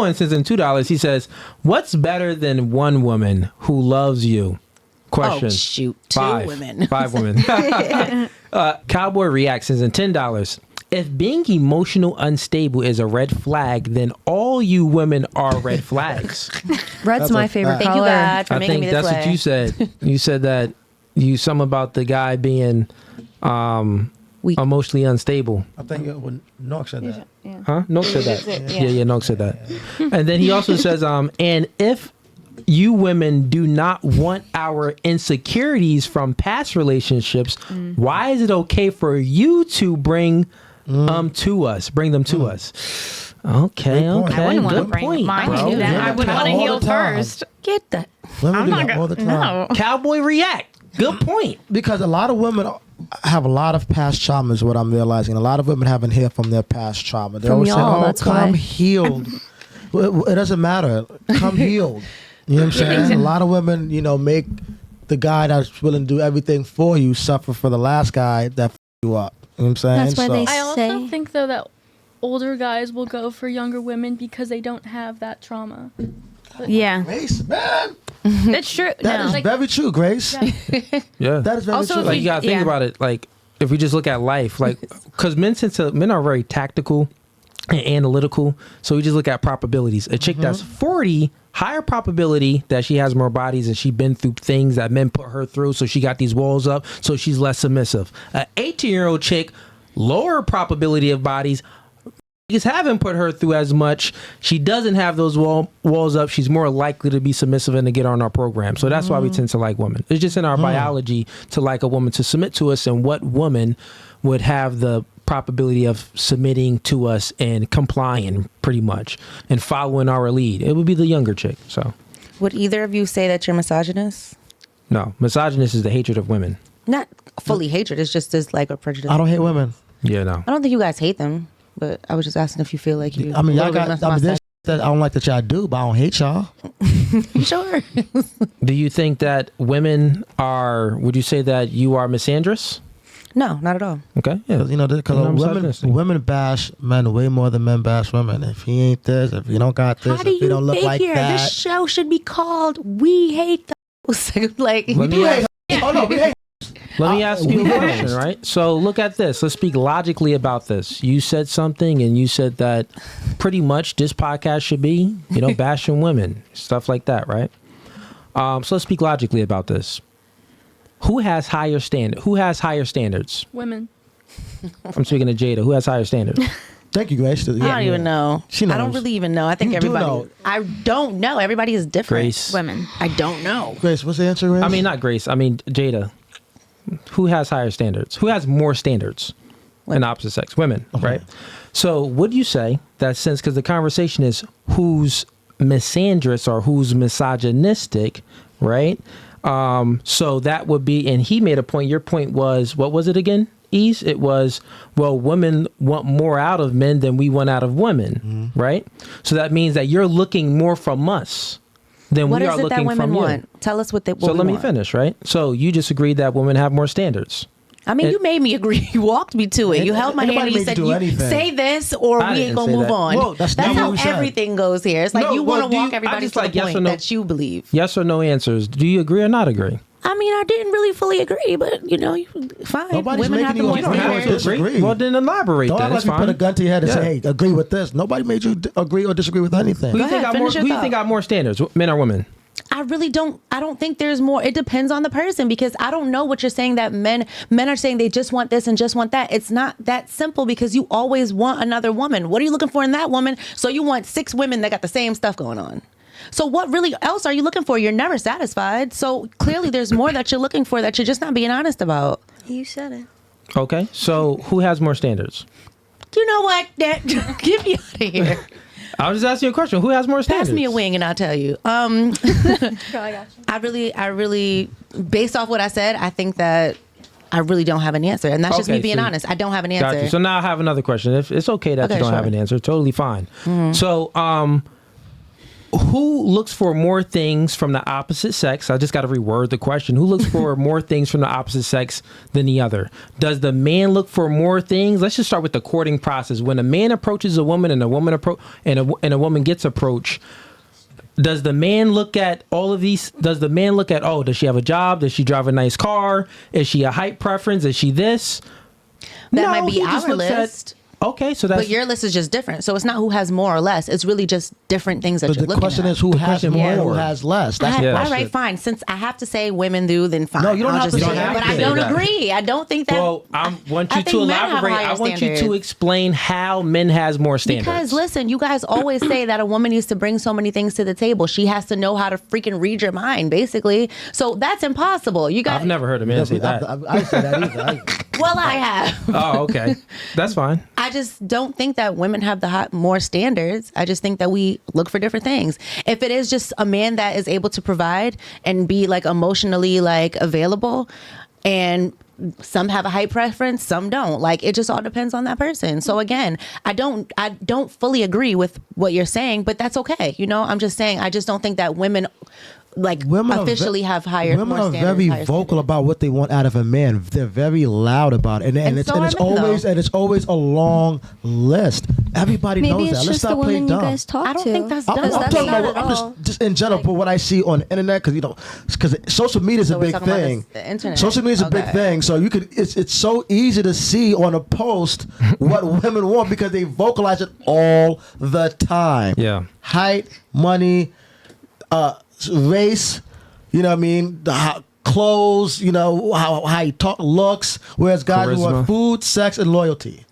one sends in $2. He says, "What's better than one woman who loves you?" Question. Oh, shoot. Five women. Cowboy Reacts sends in $10. If being emotional unstable is a red flag, then all you women are red flags. Red's my favorite color. Thank you, God, for making me this way. That's what you said. You said that something about the guy being emotionally unstable. I think when Noak said that. Yeah. Huh? Noak said that. Yeah, Noak said that. And then he also says, and if you women do not want our insecurities from past relationships, why is it okay for you to bring them to us? Okay. I wouldn't want to bring point, mine bro. to them. I would want to heal first. Get that. Women do that all the time. No. Cowboy React. Good point. Because a lot of women have a lot of past trauma is what I'm realizing. A lot of women haven't healed from their past trauma. They always say, that's come why. healed. It doesn't matter. Come healed. You know what I'm saying? A lot of women, make the guy that's willing to do everything for you suffer for the last guy that you up. You know what I'm saying? That's why they I also say. think, though, that older guys will go for younger women because they don't have that trauma. Yeah. Grace, man. It's true. That is very true, Grace. Yeah. That is very Also, true. Like, you gotta think about it. Like, if we just look at life, like, because men are very tactical and analytical. So we just look at probabilities. A chick that's 40, higher probability that she has more bodies and she's been through things that men put her through. So she got these walls up. So she's less submissive. An 18-year-old chick, lower probability of bodies. Niggas haven't put her through as much. She doesn't have those walls up. She's more likely to be submissive and to get on our program. So that's why we tend to like women. It's just in our biology to like a woman to submit to us. And what woman would have the probability of submitting to us and complying pretty much and following our lead? It would be the younger chick. So Would either of you say that you're misogynist? no, misogynist is the hatred of women. Not fully hatred. It's just dislike or prejudice. I don't hate women. Yeah, no. I don't think you guys hate them, but I was just asking if you feel like you. I mean, y'all got. There's that I don't like that y'all do, but I don't hate y'all. Sure. Do you think that women are? Would you say that you are misandrous? No, not at all. Okay, yeah. Because women bash men way more than men bash women. If he ain't this, if he don't got this, How do if he you don't look like figure that. this show should be called "We Hate Those"? Like, Let me ask, Oh no, we hate. let me ask you a question, right? So look at this. Let's speak logically about this. You said something, and you said that pretty much this podcast should be, bashing women, stuff like that, right? So let's speak logically about this. Who has higher standards? Women. I'm speaking to Jada. Who has higher standards? Thank you, Grace. I don't even know. She knows. I don't really even know. I think You do everybody. know. I don't know. Everybody is different. Grace. Women. I don't know. Grace, what's the answer, Grace? I mean, not Grace. I mean, Jada. Who has higher standards? Who has more standards in opposite sex? Women, right? So would you say that since, because the conversation is who's misandrous or who's misogynistic, right? So that would be, and he made a point. Your point was, what was it again? Ease? It was, well, women want more out of men than we want out of women, right? So that means that you're looking more from us than What we is are it looking that women from you. want? Tell us what they. So let me finish, right? So you just agreed that women have more standards. I mean, you made me agree. You walked me to it. You held my hand and Anybody you made said, you do anything. say this or I we didn't ain't gonna say move that. on. Whoa, that's not how what we said. everything goes here. It's like No, you well, want do to you- walk I everybody just to the like yes or point no. that you believe. Yes or no answers. Do you agree or not agree? I mean, I didn't really fully agree, but fine. Nobody's Women have making the you more agree or standards. disagree. Well, then elaborate. Don't Then act like it's you put a fine. gun to your head and Yeah. say, hey, agree with this. Nobody made you agree or disagree with anything. Who do you think ahead, got more? finish your Who do you thought. think got more standards? Men or women? I really don't. I don't think there's more. It depends on the person because I don't know what you're saying that men are saying they just want this and just want that. It's not that simple because you always want another woman. What are you looking for in that woman? So you want 6 women that got the same stuff going on. So what really else are you looking for? You're never satisfied. So clearly there's more that you're looking for that you're just not being honest about. You said it. Okay, so who has more standards? You know what? Get me out of here. I was just asking you a question. Who has more standards? Pass me a wing and I'll tell you. I got you. I really, based off what I said, I think that I really don't have an answer. And that's just Okay, me being so- honest. I don't have an Got answer. you. So now I have another question. If it's okay that Okay, you don't have sure. an answer, totally fine. So, who looks for more things from the opposite sex? I just got to reword the question. Who looks for more things from the opposite sex than the other? Does the man look for more things? Let's just start with the courting process. When a man approaches a woman and a woman and a woman gets approached, does the man look at all of these? Does the man look at, oh, does she have a job? Does she drive a nice car? Is she a height preference? Is she this? That No, might be he just our looks at- list. Okay, so that's But your list is just different. So it's not who has more or less. It's really just different things that But you're the looking question at. is who has question more, is who more. has less. That's the Yeah. All question. right, fine. Since I have to say women do, then fine. No, you don't I'll have just to say say that. that. But I don't Say that. agree. I don't think that. well, I want I you to think men have elaborate. higher I want you to standards. explain how men has more standards. Because listen, you guys always say that a woman needs to bring so many things to the table. She has to know how to freaking read your mind, basically. So that's impossible. You guys. I've never heard a man say that. I say that either. Well, I have. Oh, okay. That's fine. I just don't think that women have more standards. I just think that we look for different things. If it is just a man that is able to provide and be like emotionally like available, and some have a height preference, some don't. Like it just all depends on that person. So again, I don't fully agree with what you're saying, but that's okay. You know, I'm just saying I just don't think that women like Women are officially have higher. Women more are standards, very higher vocal standards. about what they want out of a man. They're very loud about it, and it's so are men, always though. and it's always a long list. Everybody Maybe knows it's that. Let's just the stop playing women you dumb. guys talk to. I don't think that's dumb. I'm That's talking not about. at I'm all. just in general, but what I see on the internet, because social media is So a we're big talking about thing. the internet. Social media is a big Okay. thing. So you could. It's so easy to see on a post what women want because they vocalize it all the time. Yeah. Height, money, race. You know what I mean? Clothes. You know how you talk, looks. Whereas guys want Charisma. food, sex, and loyalty.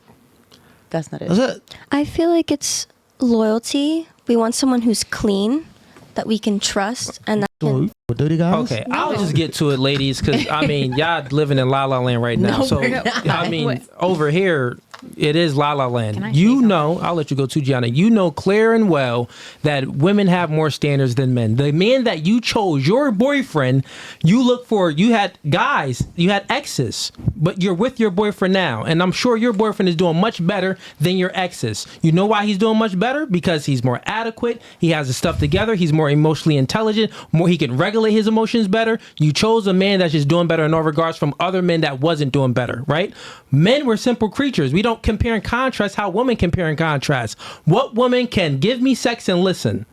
That's not it. That's it. I feel like it's loyalty. We want someone who's clean, that we can trust, and that can, Dirty guys. Okay, I'll just get to it, ladies, because I mean, y'all living in La La Land right now. No, So we're not. I mean, over here, it is La La Land. Can I You say know, I'll let you go too, Gianna. You know clear and well that women have more standards than men. The man that you chose, your boyfriend, you look for. You had guys, you had exes, but you're with your boyfriend now, and I'm sure your boyfriend is doing much better than your exes. You know why he's doing much better? Because he's more adequate. He has his stuff together. He's more emotionally intelligent. He can regulate his emotions better. You chose a man that's just doing better in all regards from other men that wasn't doing better, right? Men were simple creatures. We don't compare and contrast how women compare and contrast. What woman can give me sex and listen?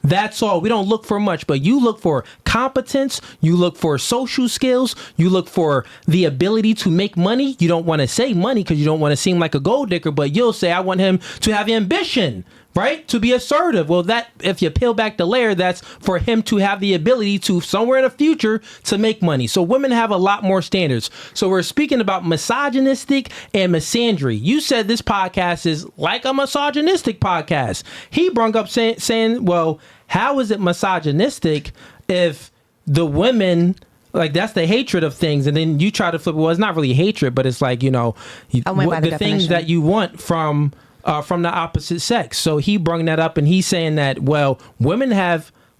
That's all. We don't look for much, but you look for competence. You look for social skills. You look for the ability to make money. You don't want to say money because you don't want to seem like a gold digger, but you'll say, I want him to have ambition, right? To be assertive. Well, that if you peel back the layer, that's for him to have the ability to somewhere in the future to make money. So women have a lot more standards. So we're speaking about misogynistic and misandry. You said this podcast is like a misogynistic podcast. He brought up saying, well, how is it misogynistic if the women, like that's the hatred of things, and then you try to flip it. Well, it's not really hatred, but it's like, you know, I went by the things definition. that you want from the opposite sex. So he brought that up, and he's saying that, well, women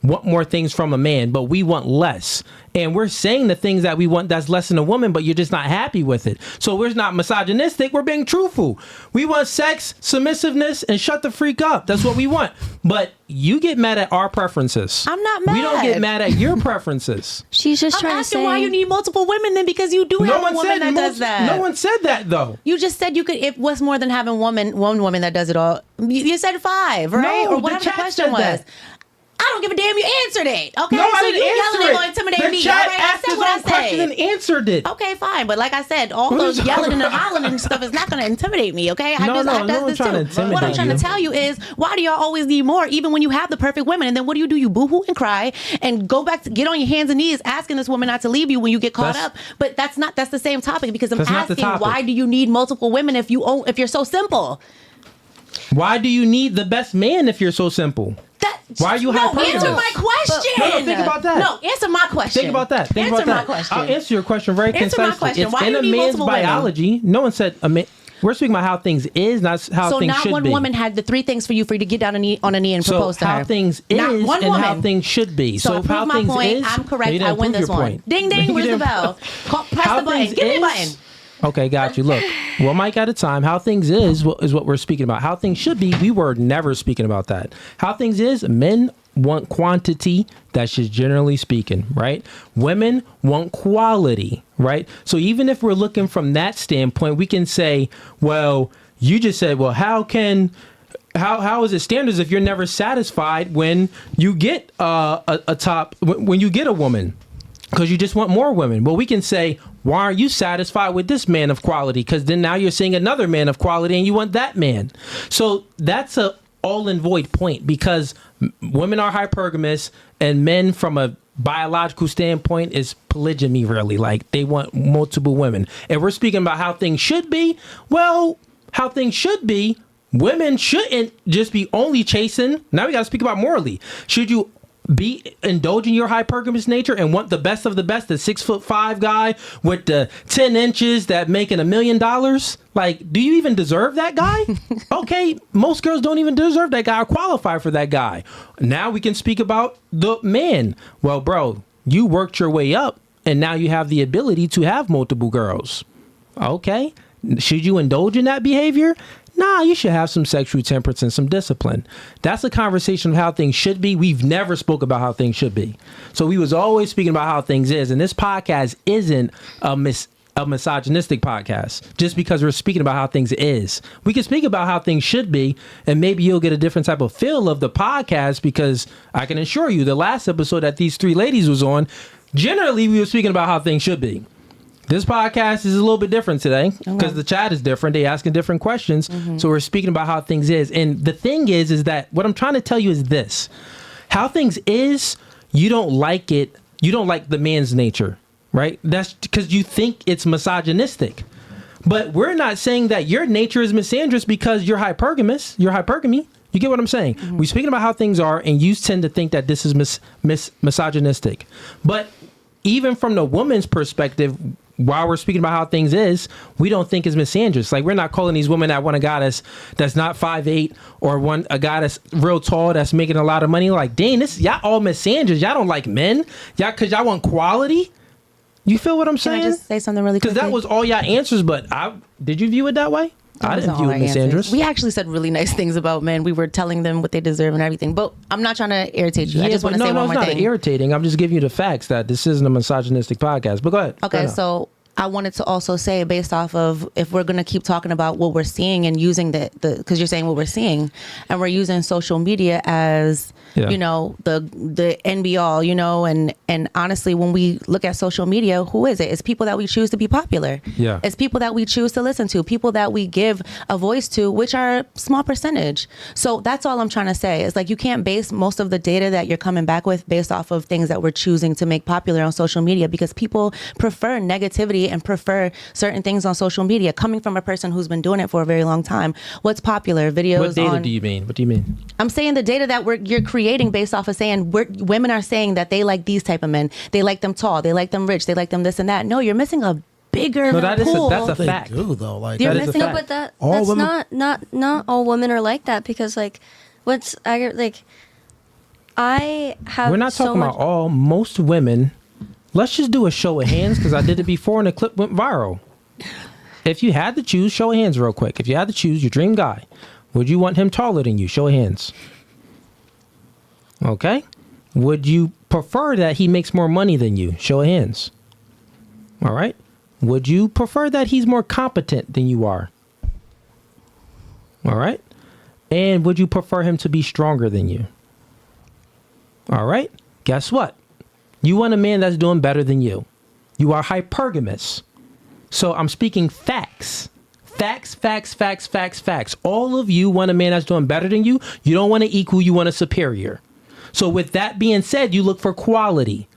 want more things from a man, but we want less. And we're saying the things that we want that's less than a woman, but you're just not happy with it. So we're not misogynistic. We're being truthful. We want sex, submissiveness, and shut the freak up. That's what we want. But you get mad at our preferences. I'm not mad. We don't get mad at your preferences. she's just I'm trying to asking say why you need multiple women then, because you do have a woman that does that. No one said that though. You just said you could. If what's more than having one woman that does it all? You said 5, right? No, or the whatever the chat question said was. that. I don't give a damn. You answered it. Okay, No, I so didn't you answer yelling it. and intimidate The me. chat All right, I asked said his what own I question and said. answered it. Okay, fine, but like I said, all What are those you yelling talking and about? hollering and stuff is not going to intimidate me. Okay, I No, does no this one's trying to too. What I'm intimidate trying you. to tell you is, why do y'all always need more, even when you have the perfect women? And then what do? You boohoo and cry and go back to get on your hands and knees asking this woman not to leave you when you get caught That's- up. But that's the same topic, because I'm That's not the asking, topic. why do you need multiple women if you're so simple? Why do you need the best man if you're so simple? Why are you no, hyperboling? answer my question. No, think about that. No, answer my question. Think about that. Think answer about that. my question. I'll answer your question very Answer my concisely. question. It's Why in do a you need man's multiple women? biology. No one said a man. We're speaking about how things is, not how So things not should one be. woman had the 3 things for you to get down on a knee and So propose to how her. things is Not one and how woman. things should be. So I how proved my things point. is. I'm No, correct. you didn't I win prove this your one. point. Ding ding. You Where's the didn't- bell? Press How the button. things Give me the is- button. Okay, got you. Look, one mic at a time. How things is what we're speaking about. How things should be, we were never speaking about that. How things is, men want quantity. That's just generally speaking, right? Women want quality, right? So even if we're looking from that standpoint, we can say, well, you just said, well, how is it standards if you're never satisfied when you get when you get a woman? Because you just want more women. Well, we can say, why aren't you satisfied with this man of quality? Because then now you're seeing another man of quality and you want that man. So that's a all in void point, because women are hypergamous and men from a biological standpoint is polygamy, really. Like, they want multiple women. And we're speaking about how things should be. Well, how things should be, women shouldn't just be only chasing. Now we got to speak about morally. Should you be indulging your hypergamous nature and want the best of the best, the 6'5" guy with the 10 inches that making $1 million? Like, do you even deserve that guy? Okay, most girls don't even deserve that guy or qualify for that guy. Now we can speak about the man. Well, bro, you worked your way up and now you have the ability to have multiple girls. Okay, should you indulge in that behavior? Nah, you should have some sexual temperance and some discipline. That's a conversation of how things should be. We've never spoke about how things should be. So we was always speaking about how things is. And this podcast isn't a misogynistic podcast just because we're speaking about how things is. We can speak about how things should be, and maybe you'll get a different type of feel of the podcast, because I can assure you the last episode that these three ladies was on, generally we were speaking about how things should be. This podcast is a little bit different today because the chat is different. They asking different questions. So we're speaking about how things is. And the thing is that what I'm trying to tell you is this. How things is, you don't like it. You don't like the man's nature, right? That's because you think it's misogynistic. But we're not saying that your nature is misandrous because you're hypergamous. You're hypergamy. You get what I'm saying? We're speaking about how things are, and you tend to think that this is misogynistic. But even from the woman's perspective, while we're speaking about how things is, we don't think is misandrous. Like, we're not calling these women that want a guy that's not 5'8", or a guy that's real tall that's making a lot of money. Like, dang, y'all all misandrous. Y'all don't like men. Because y'all want quality. You feel what I'm saying? Can I just say something really quick? Because that was all y'all answers, but did you view it that way? I didn't view it misandrous. We actually said really nice things about men. We were telling them what they deserve and everything. But I'm not trying to irritate you. I just want to say one more thing. No, it's not irritating. I'm just giving you the facts that this isn't a misogynistic podcast. But go ahead. Okay, so I wanted to also say, based off of, if we're going to keep talking about what we're seeing and using because you're saying what we're seeing, and we're using social media as, you know, the end be all, you know, and honestly, when we look at social media, who is it? It's people that we choose to be popular. Yeah. It's people that we choose to listen to, people that we give a voice to, which are a small percentage. So that's all I'm trying to say. It's like, you can't base most of the data that you're coming back with based off of things that we're choosing to make popular on social media, because people prefer negativity and prefer certain things on social media, coming from a person who's been doing it for a very long time. What's popular? Videos. What data do you mean? What do you mean? I'm saying the data that you're creating based off of saying women are saying that they like these type of men. They like them tall. They like them rich. They like them this and that. No, you're missing a bigger pool. That's a fact. They do, though. Like, that is a fact. But that's not all women are like that, because like I have. We're not talking about all. Most women. Let's just do a show of hands, because I did it before and the clip went viral. If you had to choose, show of hands real quick. If you had to choose your dream guy, would you want him taller than you? Show of hands. Okay. Would you prefer that he makes more money than you? Show of hands. All right. Would you prefer that he's more competent than you are? All right. And would you prefer him to be stronger than you? All right. Guess what? You want a man that's doing better than you. You are hypergamous. So I'm speaking facts. Facts. All of you want a man that's doing better than you. You don't want an equal, you want a superior. So with that being said, you look for quality.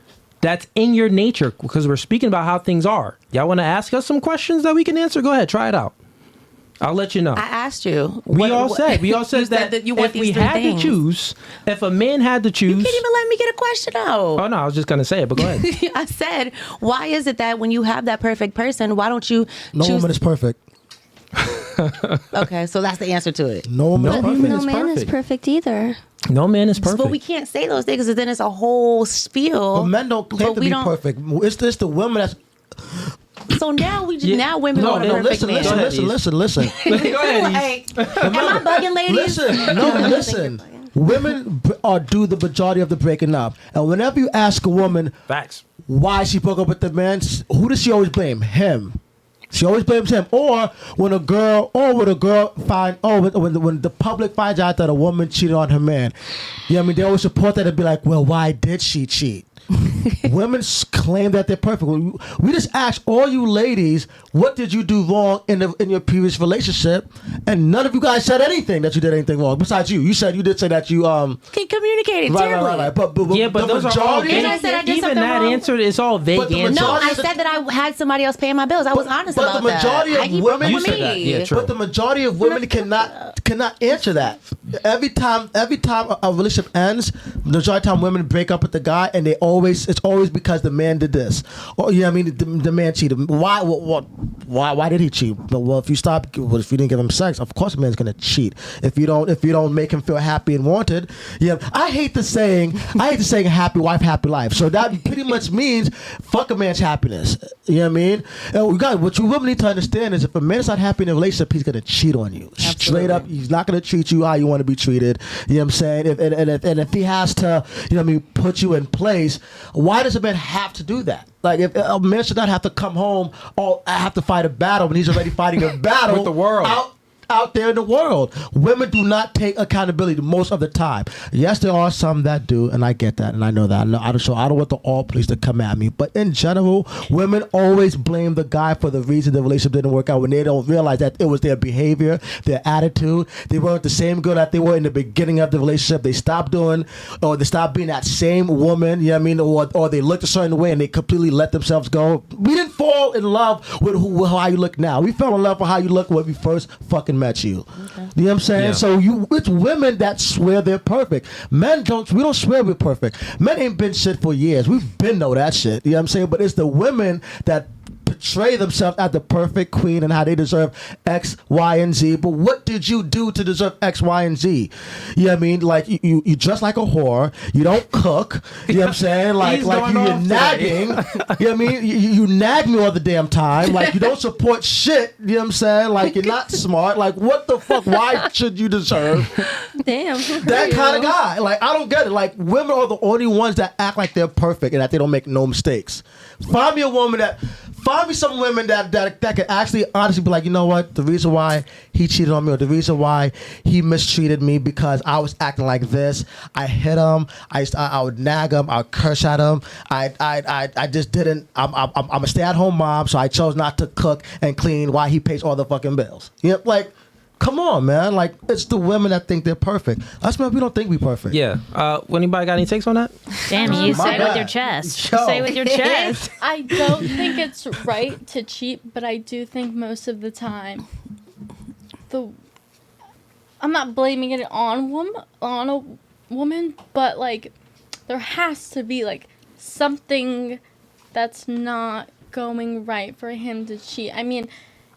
That's in your nature, because we're speaking about how things are. Y'all want to ask us some questions that we can answer? Go ahead, try it out. I'll let you know. I asked you. We all said that you want if we had to choose, if a man had to choose. You can't even let me get a question out. Oh, no, I was just going to say it, but go ahead. I said, why is it that when you have that perfect person, why don't you No woman is perfect. Okay, so that's the answer to it. No man is perfect either. No man is perfect. But we can't say those things, because then it's a whole spiel. But men don't claim to be perfect. It's just the women that's... So now now women want a perfect man. Listen. Go ahead. Am I bugging, ladies? Listen. women do the majority of the breaking up. And whenever you ask a woman Facts. why she broke up with the man, who does she always blame? Him. She always blames him. Or when a girl when the public finds out that a woman cheated on her man, they always support that and be like, well, why did she cheat? Women claim that they're perfect. We just asked all you ladies, what did you do wrong in your previous relationship? And none of you guys said anything that you did anything wrong. Besides you said you did say that you communicated terribly. Right. But those are all vague. I said I did Even something that wrong. answer is all vague answer. No, I said that I had somebody else paying my bills. I was honest about that. But the majority of women, You said that. Yeah, true. but the majority of women cannot answer that. Every time a relationship ends, the majority of time women break up with the guy, and it's always because the man did this, or the man cheated. Why did he cheat? Well, if you didn't give him sex, of course a man's gonna cheat. If you don't make him feel happy and wanted, I hate the saying happy wife, happy life. So that pretty much means fuck a man's happiness. You know what I mean? And what you women need to understand is if a man's not happy in a relationship, he's gonna cheat on you. Absolutely. Straight up, he's not gonna treat you how you want to be treated. You know what I'm saying? If he has to, put you in place, why does a man have to do that? Like, if a man should not have to come home or have to fight a battle when he's already fighting a battle With the world. out there in the world. Women do not take accountability most of the time. Yes, there are some that do, and I get that, and I know that. I don't want the all police to come at me, but in general, women always blame the guy for the reason the relationship didn't work out when they don't realize that it was their behavior, their attitude. They weren't the same girl that they were in the beginning of the relationship. They stopped doing, or they stopped being that same woman, you know what I mean? Or they looked a certain way and they completely let themselves go. We didn't fall in love with how you look now. We fell in love with how you look when we first fucking met you. Okay. You know what I'm saying? Yeah. So it's women that swear they're perfect. Men don't. We don't swear we're perfect. Men ain't been shit for years. We've been know that shit. You know what I'm saying? But it's the women that portray themselves as the perfect queen and how they deserve X, Y, and Z. But what did you do to deserve X, Y, and Z? You know what I mean? Like you dress like a whore. You don't cook. You know what I'm saying? Like you're nagging. You know what I mean? You nag me all the damn time. Like you don't support shit. You know what I'm saying? Like you're not smart. Like what the fuck? Why should you deserve Damn. that kind of guy? Like I don't get it. Like women are the only ones that act like they're perfect and that they don't make no mistakes. Find me some women that can actually honestly be like, you know what, the reason why he cheated on me, or the reason why he mistreated me because I was acting like this. I hit him. I would nag him. I would curse at him. I just didn't. I'm a stay-at-home mom, so I chose not to cook and clean while he pays all the fucking bills. Like. Come on, man. Like, it's the women that think they're perfect. Us men, we don't think we perfect. Yeah. Anybody got any takes on that? Damn, you My say it with bad. your chest. Yo. Say it with your chest. I don't think it's right to cheat, but I do think most of the time, I'm not blaming it on a woman, but like, there has to be like something that's not going right for him to cheat. I mean,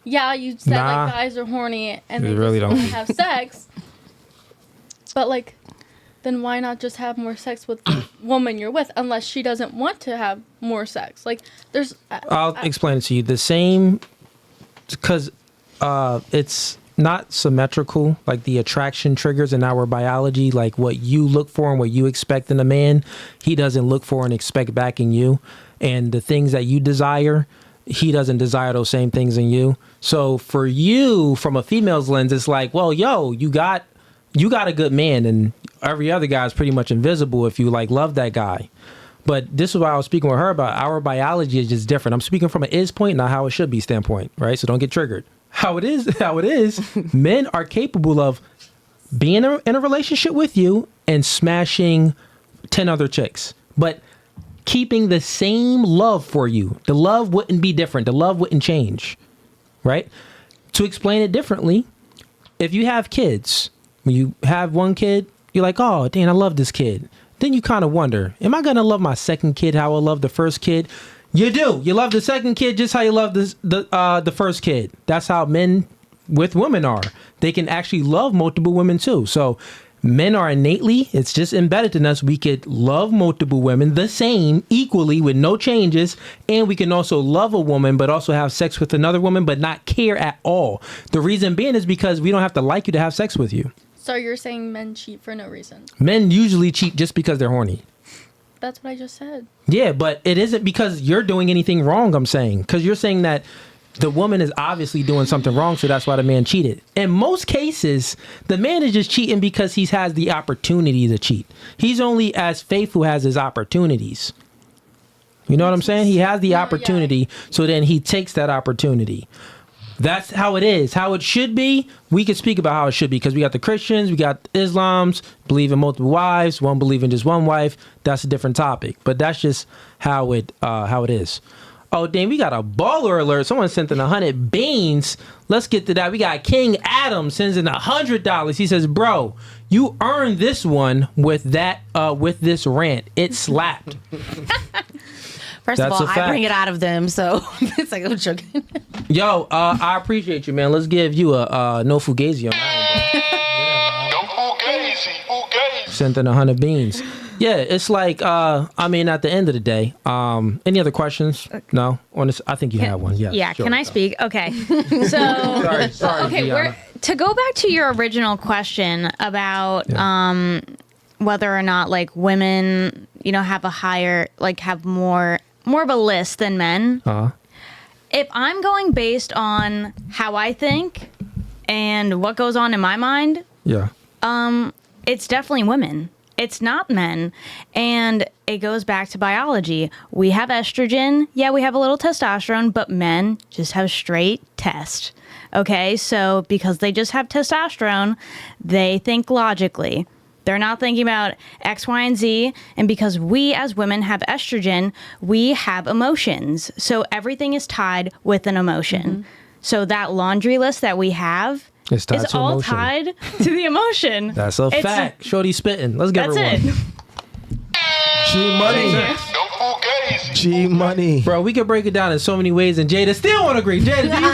yeah, you said Nah. like guys are horny and they really just don't. want to have sex, but like, then why not just have more sex with the woman you're with, unless she doesn't want to have more sex? Like, there's. I'll explain it to you. The same, because it's not symmetrical. Like the attraction triggers in our biology, like what you look for and what you expect in a man, he doesn't look for and expect back in you. And the things that you desire, he doesn't desire those same things in you. So for you, from a female's lens, it's like, well, yo, you got a good man, and every other guy is pretty much invisible if you like love that guy. But this is what I was speaking with her about. Our biology is just different. I'm speaking from an is point, not how it should be standpoint, right? So don't get triggered. How it is, men are capable of being in a relationship with you and smashing 10 other chicks, but keeping the same love for you. The love wouldn't be different. The love wouldn't change, right? To explain it differently, if you have kids, when you have one kid, you're like, oh, Dan, I love this kid. Then you kind of wonder, am I going to love my second kid how I love the first kid? You do. You love the second kid just how you love the first kid. That's how men with women are. They can actually love multiple women too. So men are innately, it's just embedded in us. We could love multiple women the same, equally, with no changes. And we can also love a woman, but also have sex with another woman, but not care at all. The reason being is because we don't have to like you to have sex with you. So you're saying men cheat for no reason? Men usually cheat just because they're horny. That's what I just said. Yeah, but it isn't because you're doing anything wrong, I'm saying. Because you're saying that the woman is obviously doing something wrong, so that's why the man cheated. In most cases, the man is just cheating because he has the opportunity to cheat. He's only as faithful as his opportunities. You know what I'm saying? He has the opportunity, so then he takes that opportunity. That's how it is. How it should be, we can speak about how it should be because we got the Christians, we got Islams, believe in multiple wives, one believe in just one wife. That's a different topic. But that's just how it is. Oh, damn, we got a baller alert. Someone sent in 100 beans. Let's get to that. We got King Adam sends in $100. He says, bro, you earned this one with this rant. It slapped. First That's of all, a fact. I bring it out of them, so it's like I'm joking. Yo, I appreciate you, man. Let's give you a no Fugazee on that one, bro. No Fugazee. Sent in 100 beans. Yeah, it's like, I mean, at the end of the day, any other questions? No? On this, I think you had one. Yeah, sure. Can I speak? Okay. So, Sorry, okay, Gianna. to go back to your original question about whether or not like women, have a higher, like have more of a list than men. If I'm going based on how I think and what goes on in my mind, it's definitely women. It's not men. And it goes back to biology. We have estrogen. Yeah, we have a little testosterone, but men just have straight test. Okay, so because they just have testosterone, they think logically. They're not thinking about X, Y, and Z. And because we as women have estrogen, we have emotions. So everything is tied with an emotion. Mm-hmm. So that laundry list that we have is all emotion. tied to the emotion. That's a fact. Shorty spitting. Let's get That's everyone. it. G money. No Fugazee. G money. Bro, we could break it down in so many ways, and Jada still won't agree. Jada, do you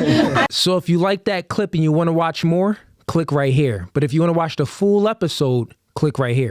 agree with that? So if you like that clip and you want to watch more, click right here. But if you want to watch the full episode, click right here.